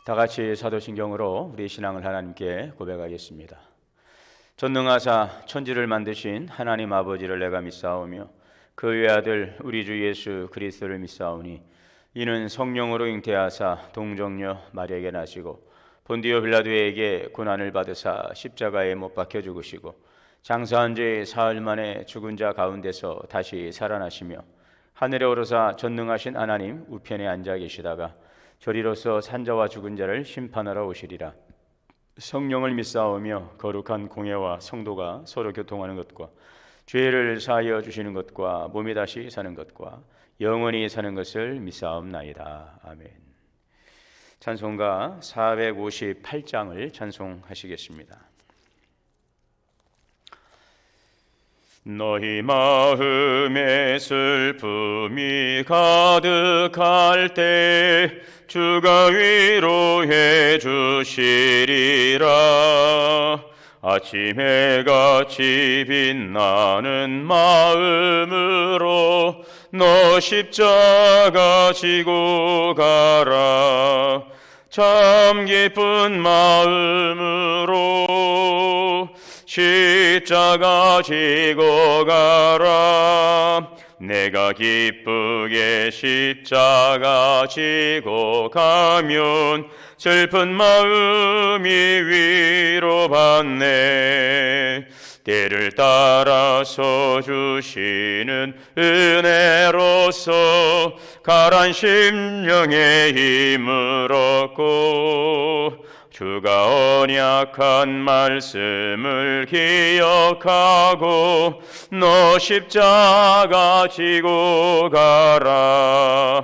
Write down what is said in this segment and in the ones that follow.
다 같이 사도신경으로 우리 신앙을 하나님께 고백하겠습니다. 전능하사 천지를 만드신 하나님 아버지를 내가 믿사오며 그 외아들 우리 주 예수 그리스도를 믿사오니 이는 성령으로 잉태하사 동정녀 마리아에게 나시고 본디오 빌라도에게 고난을 받으사 십자가에 못 박혀 죽으시고 장사한 지 사흘 만에 죽은 자 가운데서 다시 살아나시며 하늘에 오르사 전능하신 하나님 우편에 앉아 계시다가 저리로서 산자와 죽은 자를 심판하러 오시리라. 성령을 믿사오며 거룩한 공예와 성도가 서로 교통하는 것과 죄를 사하여 주시는 것과 몸이 다시 사는 것과 영원히 사는 것을 믿사옵나이다. 아멘. 찬송가 458장을 찬송하시겠습니다. 너희 마음에 슬픔이 가득할 때 주가 위로해 주시리라. 아침에 같이 빛나는 마음으로 너 십자가 지고 가라. 참 기쁜 마음으로 십자가 지고 가라. 내가 기쁘게 십자가 지고 가면 슬픈 마음이 위로받네. 때를 따라서 주시는 은혜로서 가란 심령의 힘을 얻고 주가 언약한 말씀을 기억하고 너 십자가 지고 가라.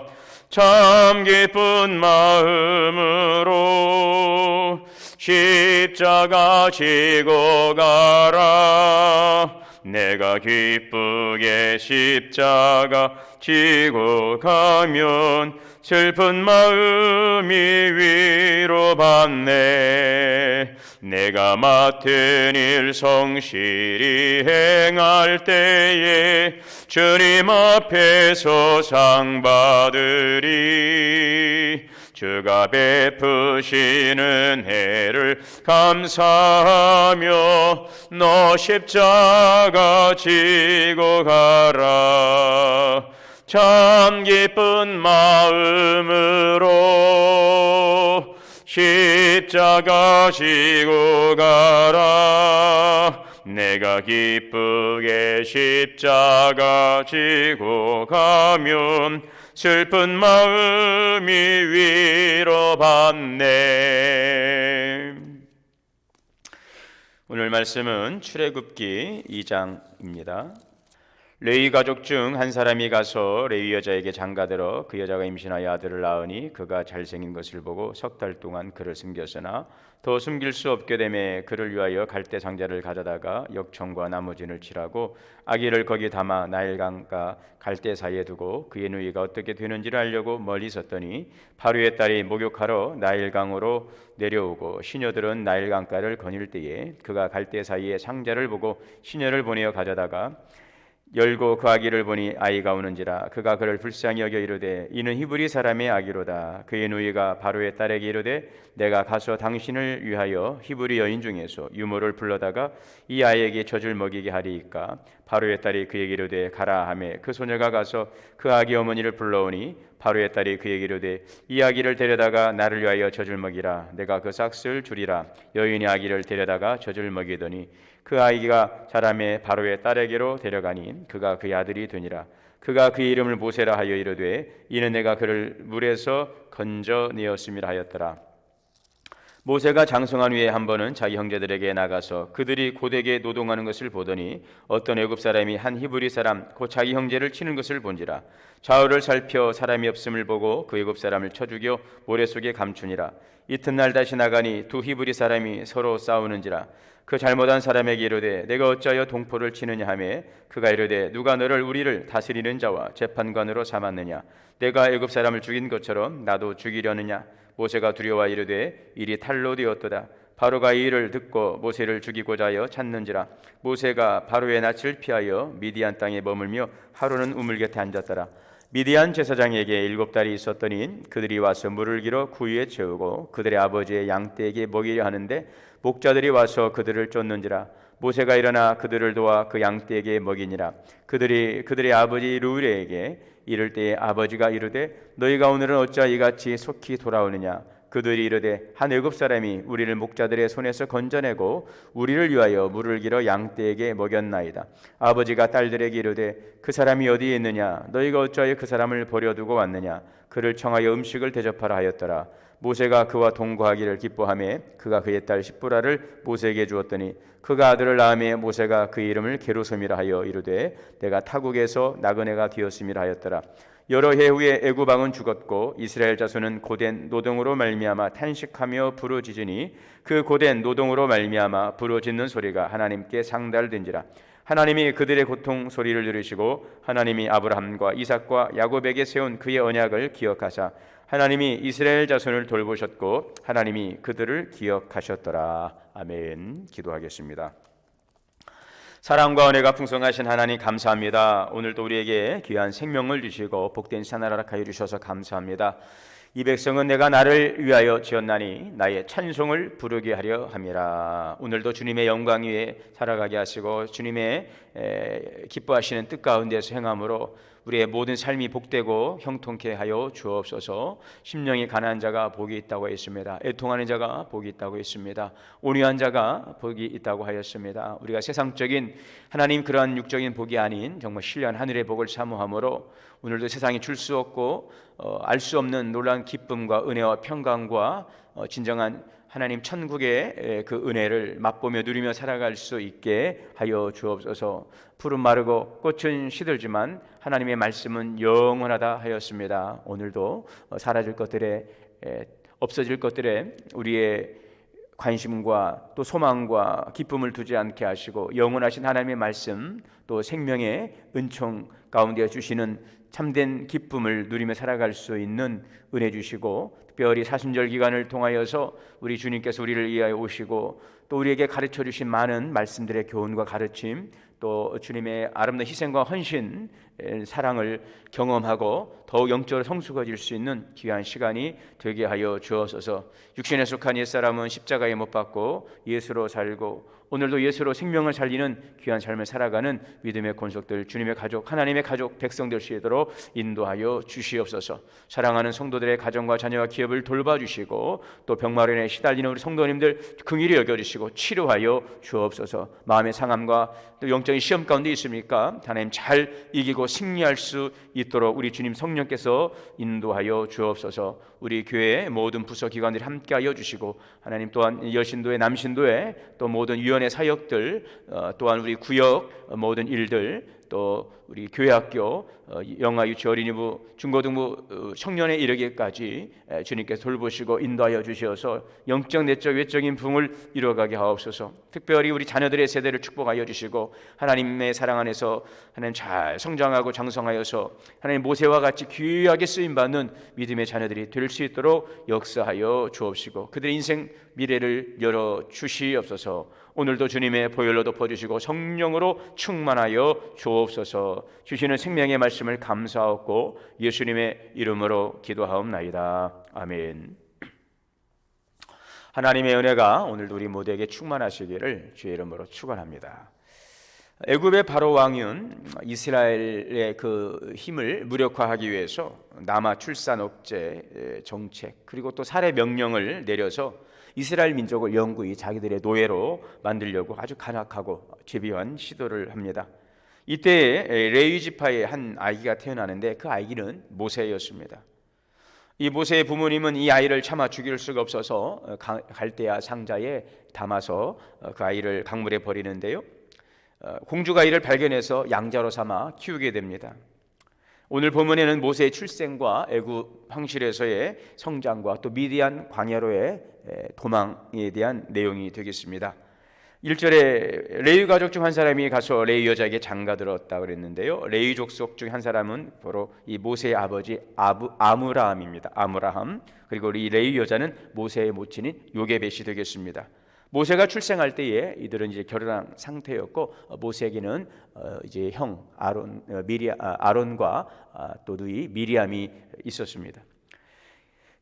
참 기쁜 마음으로 십자가 지고 가라. 내가 기쁘게 십자가 지고 가면 슬픈 마음이 위로받네. 내가 맡은 일 성실히 행할 때에 주님 앞에서 상 받으리. 주가 베푸시는 은혜를 감사하며 너 십자가 지고 가라. 참 기쁜 마음으로 십자가 지고 가라. 내가 기쁘게 십자가 지고 가면 슬픈 마음이 위로받네. 오늘 말씀은 출애굽기 2장입니다. 레위 가족 중 한 사람이 가서 레위 여자에게 장가들어 그 여자가 임신하여 아들을 낳으니 그가 잘생긴 것을 보고 석 달 동안 그를 숨겼으나 더 숨길 수 없게 되매 그를 위하여 갈대 상자를 가져다가 역청과 나무진을 칠하고 아기를 거기 담아 나일강과 갈대 사이에 두고 그의 누이가 어떻게 되는지를 알려고 멀리 섰더니 바로의 딸이 목욕하러 나일강으로 내려오고 시녀들은 나일강가를 거닐 때에 그가 갈대 사이에 상자를 보고 시녀를 보내어 가져다가 열고 그 아기를 보니 아이가 우는지라. 그가 그를 불쌍히 여겨 이르되 이는 히브리 사람의 아기로다. 그의 누이가 바로의 딸에게 이르되 내가 가서 당신을 위하여 히브리 여인 중에서 유모를 불러다가 이 아이에게 젖을 먹이게 하리이까. 바로의 딸이 그에게 이르되 가라 하매 그 소녀가 가서 그 아기 어머니를 불러오니 바로의 딸이 그에게 이르되 이 아기를 데려다가 나를 위하여 젖을 먹이라. 내가 그 삭스를 주리라. 여인이 아기를 데려다가 젖을 먹이더니 그 아이가 자라매 바로의 딸에게로 데려가니 그가 그의 아들이 되니라. 그가 그의 이름을 모세라 하여 이르되 이는 내가 그를 물에서 건져내었음이라 하였더라. 모세가 장성한 후에 한 번은 자기 형제들에게 나가서 그들이 고되게 노동하는 것을 보더니 어떤 애굽 사람이 한 히브리 사람 곧 자기 형제를 치는 것을 본지라. 좌우를 살펴 사람이 없음을 보고 그 애굽 사람을 쳐 죽여 모래 속에 감추니라. 이튿날 다시 나가니 두 히브리 사람이 서로 싸우는지라. 그 잘못한 사람에게 이르되 내가 어찌하여 동포를 치느냐 하매 그가 이르되 누가 너를 우리를 다스리는 자와 재판관으로 삼았느냐. 내가 애굽 사람을 죽인 것처럼 나도 죽이려느냐. 모세가 두려워 이르되 일이 탈로 되었도다. 바로가 이 일을 듣고 모세를 죽이고자 하여 찾는지라. 모세가 바로의 낯을 피하여 미디안 땅에 머물며 하루는 우물 곁에 앉았더라. 미디안 제사장에게 7달이 있었더니 그들이 와서 물을 길어 구유에 채우고 그들의 아버지의 양떼에게 먹이려 하는데 목자들이 와서 그들을 쫓는지라. 모세가 일어나 그들을 도와 그 양떼에게 먹이니라. 그들의 아버지 르우엘에게 이를 때에 아버지가 이르되 너희가 오늘은 어찌 이같이 속히 돌아오느냐. 그들이 이르되 한 애굽 사람이 우리를 목자들의 손에서 건져내고 우리를 위하여 물을 길어 양떼에게 먹였나이다. 아버지가 딸들에게 이르되 그 사람이 어디에 있느냐. 너희가 어찌하여 그 사람을 버려두고 왔느냐. 그를 청하여 음식을 대접하라 하였더라. 모세가 그와 동거하기를 기뻐하며 그가 그의 딸 십부라를 모세에게 주었더니 그가 아들을 낳음에 모세가 그 이름을 게르솜이라 하여 이르되 내가 타국에서 나그네가 되었음이라 하였더라. 여러 해 후에 애굽 왕은 죽었고 이스라엘 자손은 고된 노동으로 말미암아 탄식하며 부르짖으니 그 고된 노동으로 말미암아 부르짖는 소리가 하나님께 상달된지라. 하나님이 그들의 고통 소리를 들으시고 하나님이 아브라함과 이삭과 야곱에게 세운 그의 언약을 기억하사 하나님이 이스라엘 자손을 돌보셨고 하나님이 그들을 기억하셨더라. 아멘. 기도하겠습니다. 사랑과 은혜가 풍성하신 하나님 감사합니다. 오늘도 우리에게 귀한 생명을 주시고 복된 산을 허락하여 주셔서 감사합니다. 이 백성은 내가 나를 위하여 지었나니 나의 찬송을 부르게 하려 함이라. 오늘도 주님의 영광 위에 살아가게 하시고 주님의 기뻐하시는 뜻 가운데서 행함으로 우리의 모든 삶이 복되고 형통케 하여 주옵소서. 심령이 가난한 자가 복이 있다고 했습니다. 애통하는 자가 복이 있다고 했습니다. 온유한 자가 복이 있다고 하였습니다. 우리가 세상적인 하나님 그러한 육적인 복이 아닌 정말 신령한 하늘의 복을 사모함으로 오늘도 세상이 줄 수 없고 알 수 없는 놀라운 기쁨과 은혜와 평강과 진정한 하나님 천국의 그 은혜를 맛보며 누리며 살아갈 수 있게 하여 주옵소서. 푸른 마르고 꽃은 시들지만 하나님의 말씀은 영원하다 하였습니다. 오늘도 사라질 것들에 없어질 것들에 우리의 관심과 또 소망과 기쁨을 두지 않게 하시고 영원하신 하나님의 말씀 또 생명의 은총 가운데 주시는 참된 기쁨을 누리며 살아갈 수 있는 은혜 주시고 특별히 사순절 기간을 통하여서 우리 주님께서 우리를 위하여 오시고 또 우리에게 가르쳐 주신 많은 말씀들의 교훈과 가르침 또 주님의 아름다운 희생과 헌신 사랑을 경험하고 더욱 영적으로 성숙해질 수 있는 귀한 시간이 되게 하여 주옵소서. 육신에 속한 옛사람은 십자가에 못 박고 예수로 살고 오늘도 예수로 생명을 살리는 귀한 삶을 살아가는 믿음의 권속들 주님의 가족 하나님의 가족 백성 될 수 있도록 인도하여 주시옵소서. 사랑하는 성도들의 가정과 자녀와 기업을 돌봐주시고 또 병마련에 시달리는 우리 성도님들 긍휼히 여겨주시고 치료하여 주옵소서. 마음의 상함과 또 영적인 시험 가운데 있습니까? 하나님 잘 이기고 승리할 수 있도록 우리 주님 성령께서 인도하여 주옵소서. 우리 교회의 모든 부서 기관들이 함께하여 주시고 하나님 또한 여신도의 남신도의 또 모든 위원회 사역들 또한 우리 구역 모든 일들 또 우리 교회학교 영아 유치 어린이부 중고등부 청년에 이르기까지 주님께서 돌보시고 인도하여 주시어서 영적 내적 외적인 부흥을 이루어가게 하옵소서. 특별히 우리 자녀들의 세대를 축복하여 주시고 하나님의 사랑 안에서 하나님 잘 성장하고 장성하여서 하나님 모세와 같이 귀하게 쓰임받는 믿음의 자녀들이 될 수 있도록 역사하여 주옵시고 그들의 인생 미래를 열어 주시옵소서. 오늘도 주님의 보혈로 덮어주시고 성령으로 충만하여 주옵소서. 주시는 생명의 말씀을 감사하고 예수님의 이름으로 기도하옵나이다. 아멘. 하나님의 은혜가 오늘도 우리 모두에게 충만하시기를 주의 이름으로 축원합니다. 애굽의 바로 왕은 이스라엘의 그 힘을 무력화하기 위해서 남아 출산 억제 정책 그리고 또 살해 명령을 내려서 이스라엘 민족을 영구히 자기들의 노예로 만들려고 아주 간악하고 집요한 시도를 합니다. 이때 레위 지파의 한 아기가 태어나는데 그 아기는 모세였습니다. 이 모세의 부모님은 이 아이를 차마 죽일 수가 없어서 갈대아 상자에 담아서 그 아이를 강물에 버리는데요. 공주가 이를 발견해서 양자로 삼아 키우게 됩니다. 오늘 본문에는 모세의 출생과 애굽 황실에서의 성장과 또 미디안 광야로의 도망에 대한 내용이 되겠습니다. 1절에 레위 가족 중 한 사람이 가서 레위 여자에게 장가들었다 그랬는데요. 레위 족속 중 한 사람은 바로 이 모세의 아버지 아므라함입니다. 아므라함. 그리고 이 레위 여자는 모세의 모친인 요게벳이 되겠습니다. 모세가 출생할 때에 이들은 이제 결혼한 상태였고 모세에게는 이제 형 아론과 또 누이 미리암이 있었습니다.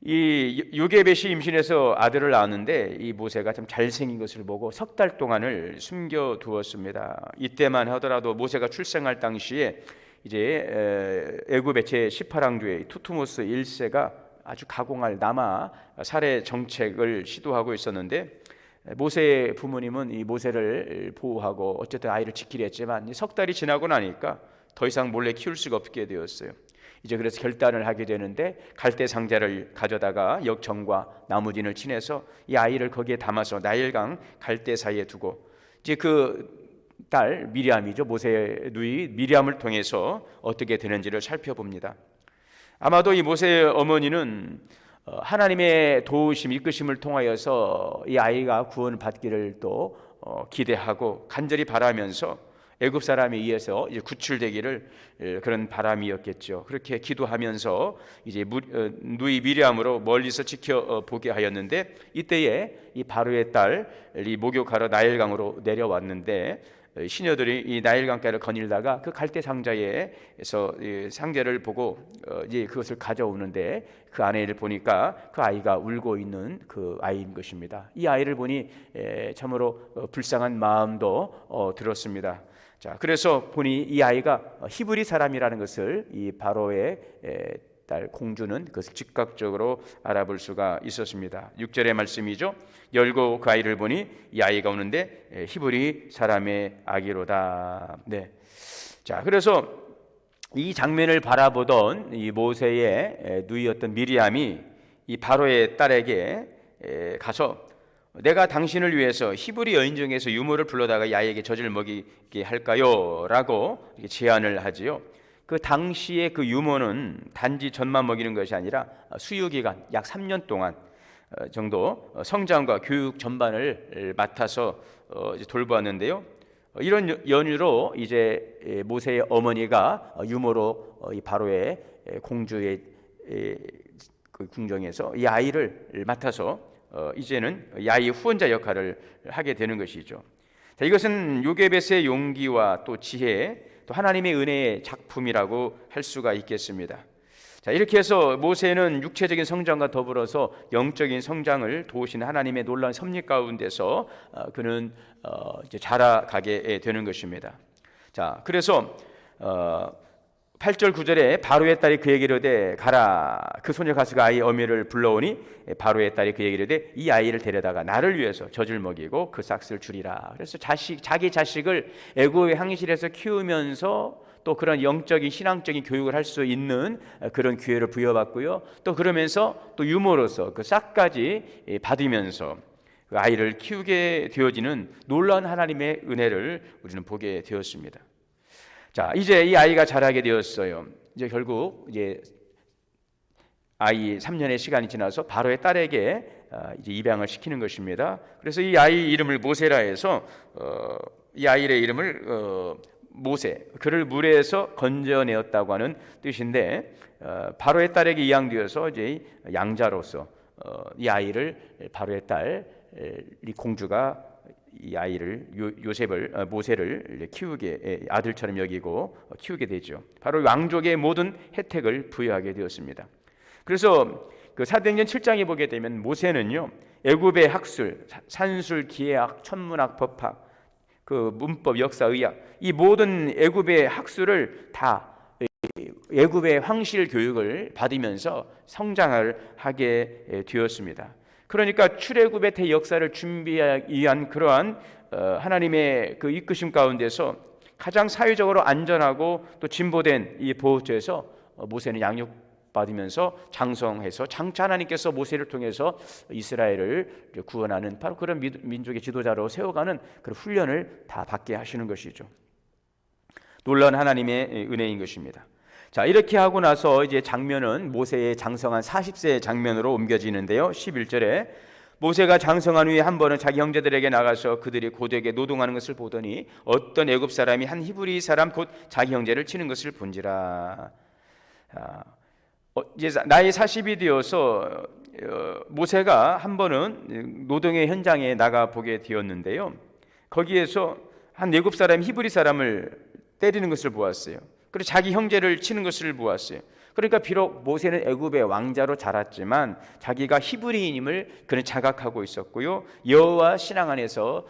이 요게벳이 임신해서 아들을 낳았는데 이 모세가 참 잘생긴 것을 보고 석 달 동안을 숨겨 두었습니다. 이때만 하더라도 모세가 출생할 당시에 이제 애굽의 제 18왕조의 투투모스 1세가 아주 가공할 남아 살해 정책을 시도하고 있었는데 모세의 부모님은 이 모세를 보호하고 어쨌든 아이를 지키려 했지만 석 달이 지나고 나니까 더 이상 몰래 키울 수가 없게 되었어요. 이제 그래서 결단을 하게 되는데 갈대 상자를 가져다가 역청과 나무진을 친해서 이 아이를 거기에 담아서 나일강 갈대 사이에 두고 이제 그 딸 미리암이죠. 모세의 누이 미리암을 통해서 어떻게 되는지를 살펴봅니다. 아마도 이 모세의 어머니는 하나님의 도우심, 이끄심을 통하여서 이 아이가 구원받기를 또 기대하고 간절히 바라면서 애굽 사람에 의해서 이제 구출되기를 그런 바람이었겠죠. 그렇게 기도하면서 이제 누이 미리암으로 멀리서 지켜보게 하였는데 이때에 이 바로의 딸이 목욕하러 나일강으로 내려왔는데 시녀들이 이 나일강가를 거닐다가 그 갈대 상자에서 상자를 보고 이제 그것을 가져오는데 그 안에를 보니까 그 아이가 울고 있는 그 아이인 것입니다. 이 아이를 보니 참으로 불쌍한 마음도 들었습니다. 자, 그래서 보니 이 아이가 히브리 사람이라는 것을 이 바로의 딸 공주는 그것을 즉각적으로 알아볼 수가 있었습니다. 6절의 말씀이죠. 열고 그 아이를 보니 이 아이가 오는데 히브리 사람의 아기로다. 네. 자, 그래서 이 장면을 바라보던 이 모세의 누이였던 미리암이 이 바로의 딸에게 가서 내가 당신을 위해서 히브리 여인 중에서 유모를 불러다가 이 아이에게 젖을 먹이게 할까요? 라고 제안을 하지요. 그 당시에 그 유모는 단지 젖만 먹이는 것이 아니라 수유기간 약 3년 동안 정도 성장과 교육 전반을 맡아서 돌보았는데요. 이런 연유로 이제 모세의 어머니가 유모로 이 바로의 공주의 그 궁정에서 이 아이를 맡아서 이제는 이 아이의 후원자 역할을 하게 되는 것이죠. 자, 이것은 요게벳의 용기와 또 지혜, 또 하나님의 은혜의 작품이라고 할 수가 있겠습니다. 자, 이렇게 해서 모세는 육체적인 성장과 더불어서 영적인 성장을 도우시는 하나님의 놀라운 섭리 가운데서 그는 이제 자라가게 되는 것입니다. 자, 그래서 8절 9절에 바로의 딸이 그에게 이르되 가라. 그 소녀 가수가 아이 어미를 불러오니 바로의 딸이 그에게 이르되 이 아이를 데려다가 나를 위해서 젖을 먹이고 그 싹스를 주리라. 그래서 자기 자식을 애굽의 항실에서 키우면서 또 그런 영적인 신앙적인 교육을 할 수 있는 그런 기회를 부여받고요. 또 그러면서 또 유모로서 그 싹까지 받으면서 그 아이를 키우게 되어지는 놀라운 하나님의 은혜를 우리는 보게 되었습니다. 자, 이제 이 아이가 자라게 되었어요. 이제 결국 이제 아이 3년의 시간이 지나서 바로의 딸에게 이제 입양을 시키는 것입니다. 그래서 이 아이 이름을 모세라 해서 이 아이의 이름을 모세, 그를 물에서 건져내었다고 하는 뜻인데 바로의 딸에게 입양되어서 이제 양자로서 이 아이를 바로의 딸 이 공주가 이 아이를 요셉을 모세를 키우게 아들처럼 여기고 키우게 되죠. 바로 왕족의 모든 혜택을 부여하게 되었습니다. 그래서 그 사도행전 7장에 보게 되면 모세는요 애굽의 학술, 산술, 기해학, 천문학, 법학, 그 문법, 역사, 의학 이 모든 애굽의 학술을 다 애굽의 황실 교육을 받으면서 성장을 하게 되었습니다. 그러니까 출애굽의 대역사를 준비하기 위한 그러한 하나님의 그 이끄심 가운데서 가장 사회적으로 안전하고 또 진보된 이 보호처에서 모세는 양육받으면서 장성해서 장차 하나님께서 모세를 통해서 이스라엘을 구원하는 바로 그런 민족의 지도자로 세워가는 그런 훈련을 다 받게 하시는 것이죠. 놀라운 하나님의 은혜인 것입니다. 자, 이렇게 하고 나서 이제 장면은 모세의 장성한 40세 장면으로 옮겨지는데요. 11절에 모세가 장성한 후에 한 번은 자기 형제들에게 나가서 그들이 고되게 노동하는 것을 보더니 어떤 애굽 사람이 한 히브리 사람 곧 자기 형제를 치는 것을 본지라. 이제 나이 40이 되어서 모세가 한 번은 노동의 현장에 나가 보게 되었는데요. 거기에서 한 애굽 사람 히브리 사람을 때리는 것을 보았어요. 그리고 자기 형제를 치는 것을 보았어요. 그러니까 비록 모세는 애굽의 왕자로 자랐지만 자기가 히브리인임을 그는 자각하고 있었고요. 여호와 신앙 안에서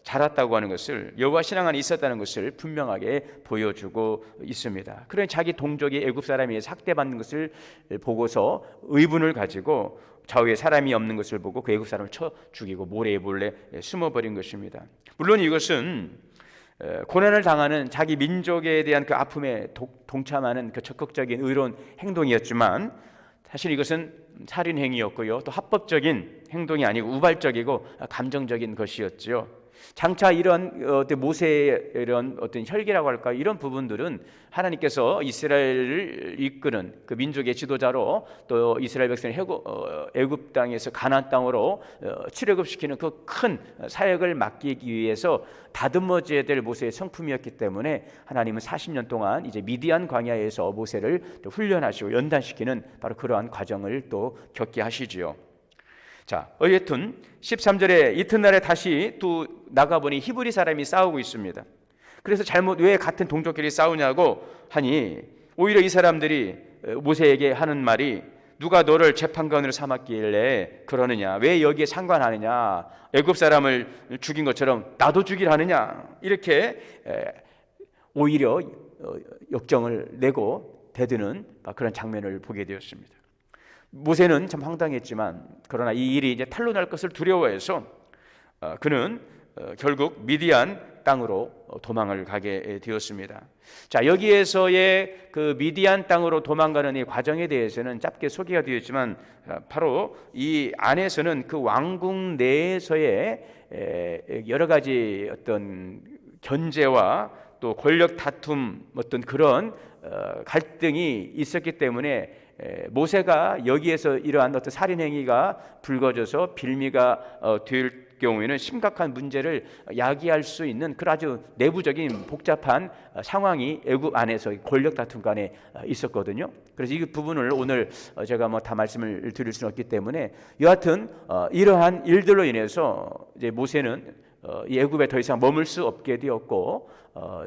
자랐다고 하는 것을, 여호와 신앙 안에 있었다는 것을 분명하게 보여주고 있습니다. 그러니 자기 동족이 애굽 사람이 삭대받는 것을 보고서 의분을 가지고 좌우에 사람이 없는 것을 보고 그 애굽 사람을 쳐 죽이고 모래에 몰래 숨어버린 것입니다. 물론 이것은 고난을 당하는 자기 민족에 대한 그 아픔에 동참하는 그 적극적인 의로운 행동이었지만 사실 이것은 살인 행위였고요. 또 합법적인 행동이 아니고 우발적이고 감정적인 것이었죠. 장차 이런 모세의 이런 어떤 혈기라고 할까, 이런 부분들은 하나님께서 이스라엘을 이끄는 그 민족의 지도자로 또 이스라엘 백성을 애굽 땅에서 가나안 땅으로 출애굽시키는 그 큰 사역을 맡기기 위해서 다듬어져야 될 모세의 성품이었기 때문에 하나님은 40년 동안 이제 미디안 광야에서 모세를 또 훈련하시고 연단시키는 바로 그러한 과정을 또 겪게 하시지요. 자, 어쨌든 13절에 이튿날에 다시 또 나가보니 히브리 사람이 싸우고 있습니다. 그래서 왜 같은 동족끼리 싸우냐고 하니 오히려 이 사람들이 모세에게 하는 말이 누가 너를 재판관으로 삼았길래 그러느냐, 왜 여기에 상관하느냐, 애굽 사람을 죽인 것처럼 나도 죽이라느냐, 이렇게 오히려 역정을 내고 대드는 그런 장면을 보게 되었습니다. 모세는 참 황당했지만 그러나 이 일이 이제 탄로 날 것을 두려워해서 그는 결국 미디안 땅으로 도망을 가게 되었습니다. 자, 여기에서의 그 미디안 땅으로 도망가는 이 과정에 대해서는 짧게 소개가 되었지만 바로 이 안에서는 그 왕궁 내에서의 여러 가지 어떤 견제와 또 권력 다툼, 어떤 그런 갈등이 있었기 때문에 모세가 여기에서 이러한 어떤 살인 행위가 불거져서 빌미가 될 경우에는 심각한 문제를 야기할 수 있는 그런 아주 내부적인 복잡한 상황이 애굽 안에서 권력 다툼 간에 있었거든요. 그래서 이 부분을 오늘 제가 다 말씀을 드릴 수는 없기 때문에 여하튼 이러한 일들로 인해서 이제 모세는 이 애굽에 더 이상 머물 수 없게 되었고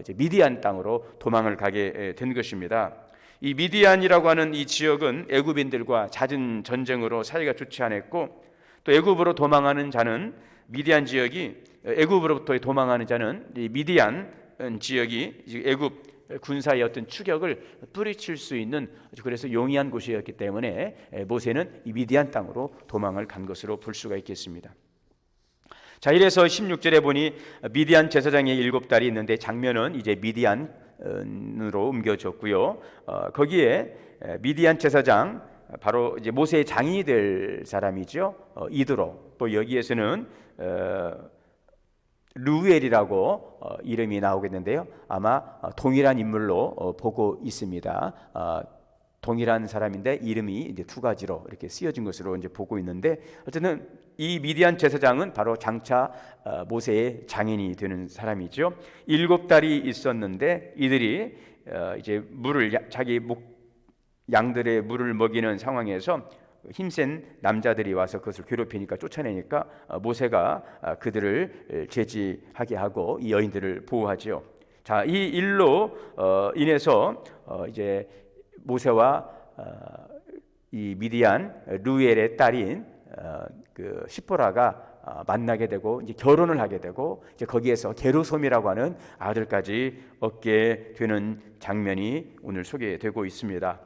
이제 미디안 땅으로 도망을 가게 된 것입니다. 이 미디안이라고 하는 이 지역은 애굽인들과 잦은 전쟁으로 사이가 좋지 않았고 또 애굽으로 도망하는 자는 미디안 지역이 애굽으로부터 도망하는 자는 이 미디안 지역이 애굽 군사의 어떤 추격을 뿌리칠 수 있는 그래서 용이한 곳이었기 때문에 모세는 이 미디안 땅으로 도망을 간 것으로 볼 수가 있겠습니다. 자, 이래서 16절에 보니 미디안 제사장의 7달이 있는데 장면은 이제 미디안으로 옮겨졌고요. 거기에 미디안 제사장 바로 이제 모세의 장인이 될 사람이죠. 이드로. 또 여기에서는 루엘이라고 이름이 나오겠는데요. 아마 동일한 인물로 보고 있습니다. 동일한 사람인데 이름이 이제 두 가지로 이렇게 쓰여진 것으로 이제 보고 있는데 어쨌든 이 미디안 제사장은 바로 장차 모세의 장인이 되는 사람이죠. 7달이 있었는데 이들이 이제 자기 양들의 물을 먹이는 상황에서 힘센 남자들이 와서 그것을 괴롭히니까 쫓아내니까 모세가 그들을 제지하게 하고 이 여인들을 보호하지요. 자, 이 일로 인해서 이제 모세와 이 미디안 루엘의 딸인 그 시포라가 만나게 되고 이제 결혼을 하게 되고 이제 거기에서 게르솜이라고 하는 아들까지 얻게 되는 장면이 오늘 소개되고 있습니다.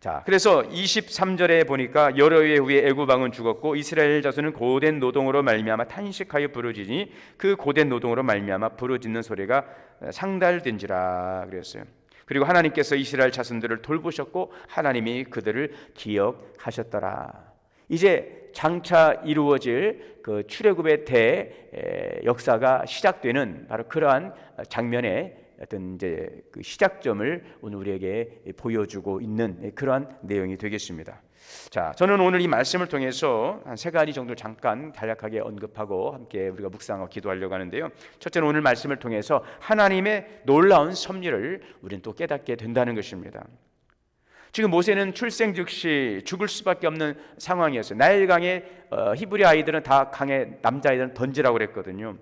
자, 그래서 23절에 보니까 여러 해 후에 애굽 왕은 죽었고 이스라엘 자손은 고된 노동으로 말미암아 탄식하여 부르짖으니 그 고된 노동으로 말미암아 부르짖는 소리가 상달된지라 그랬어요. 그리고 하나님께서 이스라엘 자손들을 돌보셨고 하나님이 그들을 기억하셨더라. 이제 장차 이루어질 그 출애굽의 역사가 시작되는 바로 그러한 장면의 어떤 이제 그 시작점을 오늘 우리에게 보여주고 있는 그러한 내용이 되겠습니다. 자, 저는 오늘 이 말씀을 통해서 한 세 가지 정도 잠깐 간략하게 언급하고 함께 우리가 묵상하고 기도하려고 하는데요. 첫째는 오늘 말씀을 통해서 하나님의 놀라운 섭리를 우리는 또 깨닫게 된다는 것입니다. 지금 모세는 출생 즉시 죽을 수밖에 없는 상황이었어요. 나일강에 히브리 아이들은 다 강에 남자아이들은 던지라고 그랬거든요.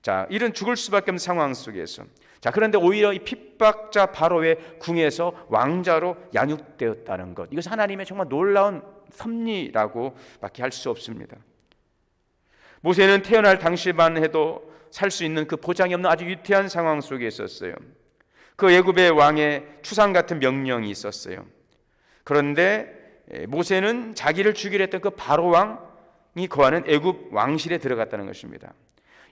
자, 이런 죽을 수밖에 없는 상황 속에서, 자, 그런데 오히려 이 핍박자 바로의 궁에서 왕자로 양육되었다는 것, 이것은 하나님의 정말 놀라운 섭리라고 밖에 할 수 없습니다. 모세는 태어날 당시만 해도 살 수 있는 그 보장이 없는 아주 위태한 상황 속에 있었어요. 그 애굽의 왕의 추상 같은 명령이 있었어요. 그런데 모세는 자기를 죽이려 했던 그 바로 왕이 거하는 애굽 왕실에 들어갔다는 것입니다.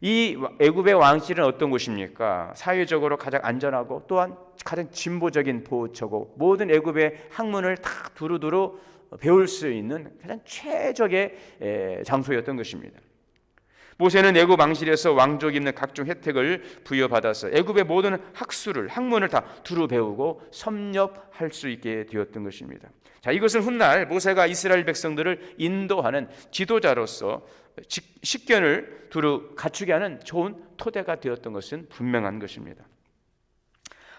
이 애굽의 왕실은 어떤 곳입니까? 사회적으로 가장 안전하고 또한 가장 진보적인 보호처고 모든 애굽의 학문을 다 두루두루 배울 수 있는 가장 최적의 장소였던 것입니다. 모세는 애굽 왕실에서 왕족이 있는 각종 혜택을 부여받아서 애굽의 모든 학문을 다 두루 배우고 섭렵할 수 있게 되었던 것입니다. 자, 이것은 훗날 모세가 이스라엘 백성들을 인도하는 지도자로서 식견을 두루 갖추게 하는 좋은 토대가 되었던 것은 분명한 것입니다.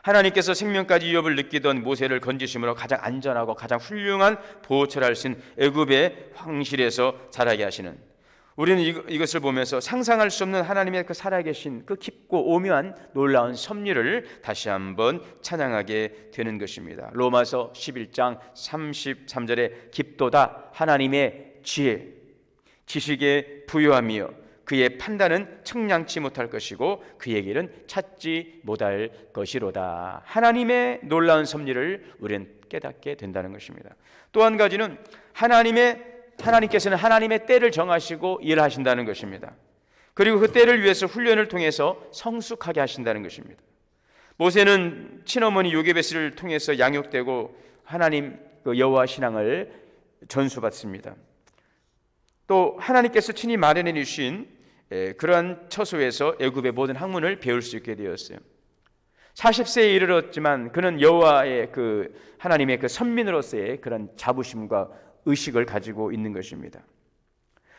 하나님께서 생명까지 위협을 느끼던 모세를 건지심으로 가장 안전하고 가장 훌륭한 보호처를 할 수 있는 애굽의 황실에서 자라게 하시는, 우리는 이것을 보면서 상상할 수 없는 하나님의 그 살아계신 그 깊고 오묘한 놀라운 섭리를 다시 한번 찬양하게 되는 것입니다. 로마서 11장 33절에 깊도다 하나님의 지혜, 지식에 부요하며 그의 판단은 측량치 못할 것이고 그의 길은 찾지 못할 것이로다. 하나님의 놀라운 섭리를 우리는 깨닫게 된다는 것입니다. 또 한 가지는 하나님께서는 하나님의 때를 정하시고 일하신다는 것입니다. 그리고 그 때를 위해서 훈련을 통해서 성숙하게 하신다는 것입니다. 모세는 친어머니 요게베스를 통해서 양육되고 하나님 여호와 신앙을 전수받습니다. 또 하나님께서 친히 마련해 주신 그러한 처소에서 애굽의 모든 학문을 배울 수 있게 되었어요. 40세에 이르렀지만 그는 여호와의 하나님의 선민으로서의 그런 자부심과 의식을 가지고 있는 것입니다.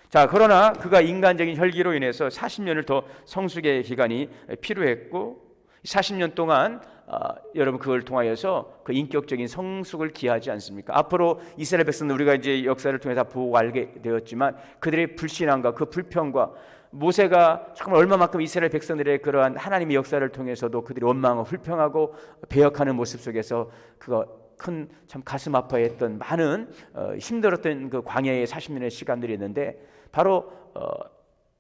자, 그러나 그가 인간적인 혈기로 인해서 40년을 더 성숙의 기간이 필요했고 40년 동안 여러분 그걸 통하여서 그 인격적인 성숙을 기하지 않습니까? 앞으로 이스라엘 백성들 우리가 이제 역사를 통해 다 보고 알게 되었지만 그들의 불신앙과 그 불평과 모세가 정말 얼마만큼 이스라엘 백성들의 그러한 하나님의 역사를 통해서도 그들이 원망하고 불평하고 배역하는 모습 속에서 그거 큰 참 가슴 아파했던 많은 힘들었던 그 광야의 40년의 시간들이 있는데 바로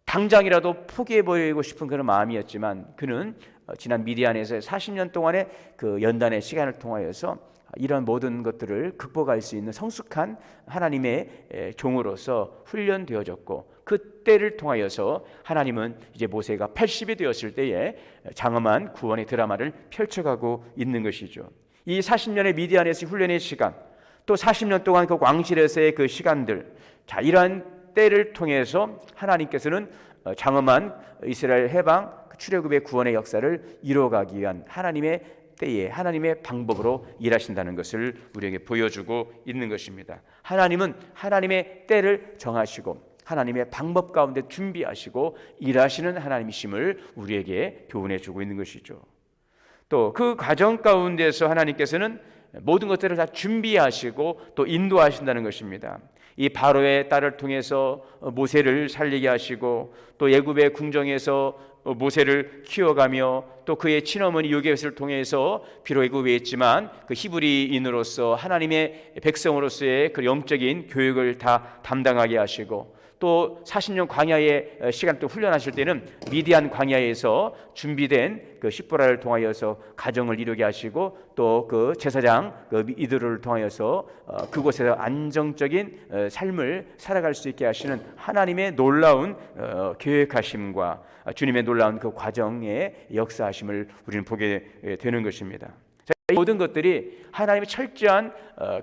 당장이라도 포기해버리고 싶은 그런 마음이었지만 그는 지난 미디안에서 40년 동안의 그 연단의 시간을 통하여서 이런 모든 것들을 극복할 수 있는 성숙한 하나님의 종으로서 훈련되어졌고 그 때를 통하여서 하나님은 이제 모세가 80이 되었을 때에 장엄한 구원의 드라마를 펼쳐가고 있는 것이죠. 이 40년의 미디안에서의 훈련의 시간, 또 40년 동안 그 왕실에서의 그 시간들, 자, 이러한 때를 통해서 하나님께서는 장엄한 이스라엘 해방 출애굽의 구원의 역사를 이루어가기 위한 하나님의 때에 하나님의 방법으로 일하신다는 것을 우리에게 보여주고 있는 것입니다. 하나님은 하나님의 때를 정하시고 하나님의 방법 가운데 준비하시고 일하시는 하나님이심을 우리에게 교훈해주고 있는 것이죠. 또 그 과정 가운데서 하나님께서는 모든 것들을 다 준비하시고 또 인도하신다는 것입니다. 이 바로의 딸을 통해서 모세를 살리게 하시고 또 애굽의 궁정에서 모세를 키워가며 또 그의 친어머니 요게벳을 통해서 비록 애굽에 있지만 그 히브리인으로서 하나님의 백성으로서의 그 영적인 교육을 다 담당하게 하시고 또 40년 광야의 시간 또 훈련하실 때는 미디안 광야에서 준비된 그 십보라를 통하여서 가정을 이루게 하시고 또 그 제사장 이들을 통하여서 그곳에서 안정적인 삶을 살아갈 수 있게 하시는 하나님의 놀라운 계획하심과 주님의 놀라운 그 과정의 역사하심을 우리는 보게 되는 것입니다. 이 모든 것들이 하나님의 철저한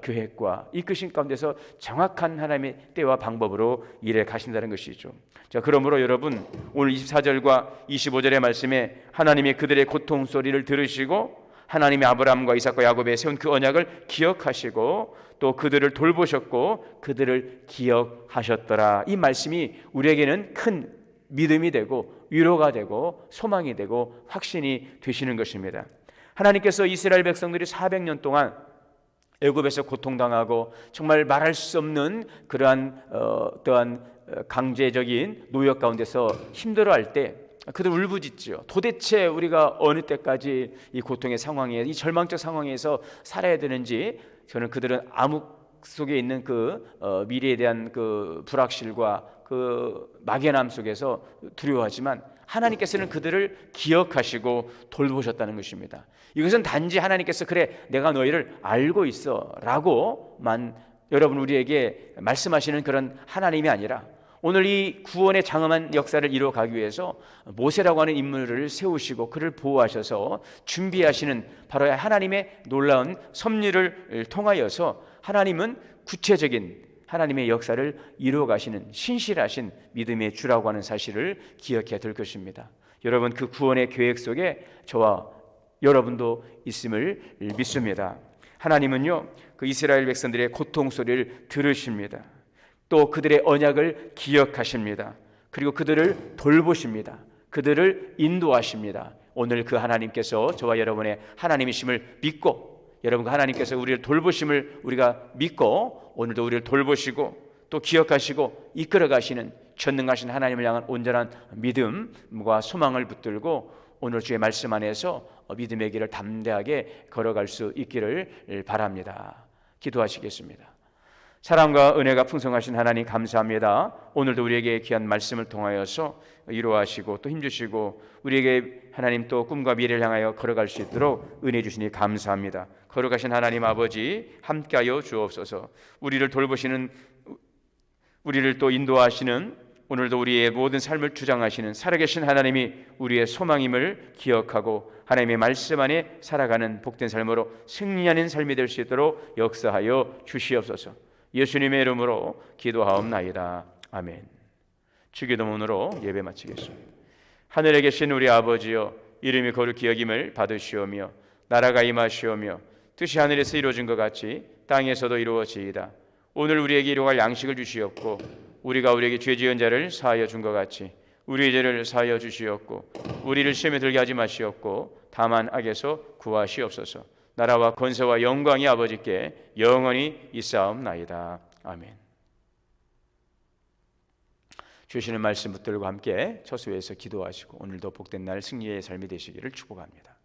계획과 이끄신 가운데서 정확한 하나님의 때와 방법으로 일해 가신다는 것이죠. 자, 그러므로 여러분 오늘 24절과 25절의 말씀에 하나님의 그들의 고통 소리를 들으시고 하나님의 아브라함과 이삭과 야곱에 세운 그 언약을 기억하시고 또 그들을 돌보셨고 그들을 기억하셨더라. 이 말씀이 우리에게는 큰 믿음이 되고 위로가 되고 소망이 되고 확신이 되시는 것입니다. 하나님께서 이스라엘 백성들이 400년 동안 애굽에서 고통당하고 정말 말할 수 없는 그러한 어떠한 강제적인 노역 가운데서 힘들어할 때 그들 울부짖지요. 도대체 우리가 어느 때까지 이 고통의 상황에, 이 절망적 상황에서 살아야 되는지. 저는 그들은 암흑 속에 있는 그 미래에 대한 그 불확실과 그 막연함 속에서 두려워하지만 하나님께서는 그들을 기억하시고 돌보셨다는 것입니다. 이것은 단지 하나님께서 그래 내가 너희를 알고 있어 라고만 여러분 우리에게 말씀하시는 그런 하나님이 아니라 오늘 이 구원의 장엄한 역사를 이루어가기 위해서 모세라고 하는 인물을 세우시고 그를 보호하셔서 준비하시는 바로 하나님의 놀라운 섭리를 통하여서 하나님은 구체적인 하나님의 역사를 이루어가시는 신실하신 믿음의 주라고 하는 사실을 기억해야 될 것입니다. 여러분 그 구원의 계획 속에 저와 여러분도 있음을 믿습니다. 하나님은요 그 이스라엘 백성들의 고통 소리를 들으십니다. 또 그들의 언약을 기억하십니다. 그리고 그들을 돌보십니다. 그들을 인도하십니다. 오늘 그 하나님께서 저와 여러분의 하나님이심을 믿고 여러분과 하나님께서 우리를 돌보심을 우리가 믿고 오늘도 우리를 돌보시고 또 기억하시고 이끌어 가시는 전능하신 하나님을 향한 온전한 믿음과 소망을 붙들고 오늘 주의 말씀 안에서 믿음의 길을 담대하게 걸어갈 수 있기를 바랍니다. 기도하시겠습니다. 사랑과 은혜가 풍성하신 하나님 감사합니다. 오늘도 우리에게 귀한 말씀을 통하여서 위로하시고 또 힘주시고 우리에게 하나님 또 꿈과 미래를 향하여 걸어갈 수 있도록 은혜 주시니 감사합니다. 걸어가신 하나님 아버지 함께하여 주옵소서. 우리를 돌보시는 우리를 또 인도하시는 오늘도 우리의 모든 삶을 주장하시는 살아계신 하나님이 우리의 소망임을 기억하고 하나님의 말씀 안에 살아가는 복된 삶으로 승리하는 삶이 될 수 있도록 역사하여 주시옵소서. 예수님의 이름으로 기도하옵나이다. 아멘. 주기도문으로 예배 마치겠습니다. 하늘에 계신 우리 아버지여 이름이 거룩히 여김을 받으시오며 나라가 임하시오며 뜻이 하늘에서 이루어진 것 같이 땅에서도 이루어지이다. 오늘 우리에게 일용할 양식을 주시옵고 우리가 우리에게 죄 지은 자를 사하여 준 것 같이 우리의 죄를 사하여 주시옵고 우리를 시험에 들게 하지 마시옵고 다만 악에서 구하시옵소서. 나라와 권세와 영광이 아버지께 영원히 있사옵나이다. 아멘. 주시는 말씀 붙들고 함께 처소에서 기도하시고 오늘도 복된 날 승리의 삶이 되시기를 축복합니다.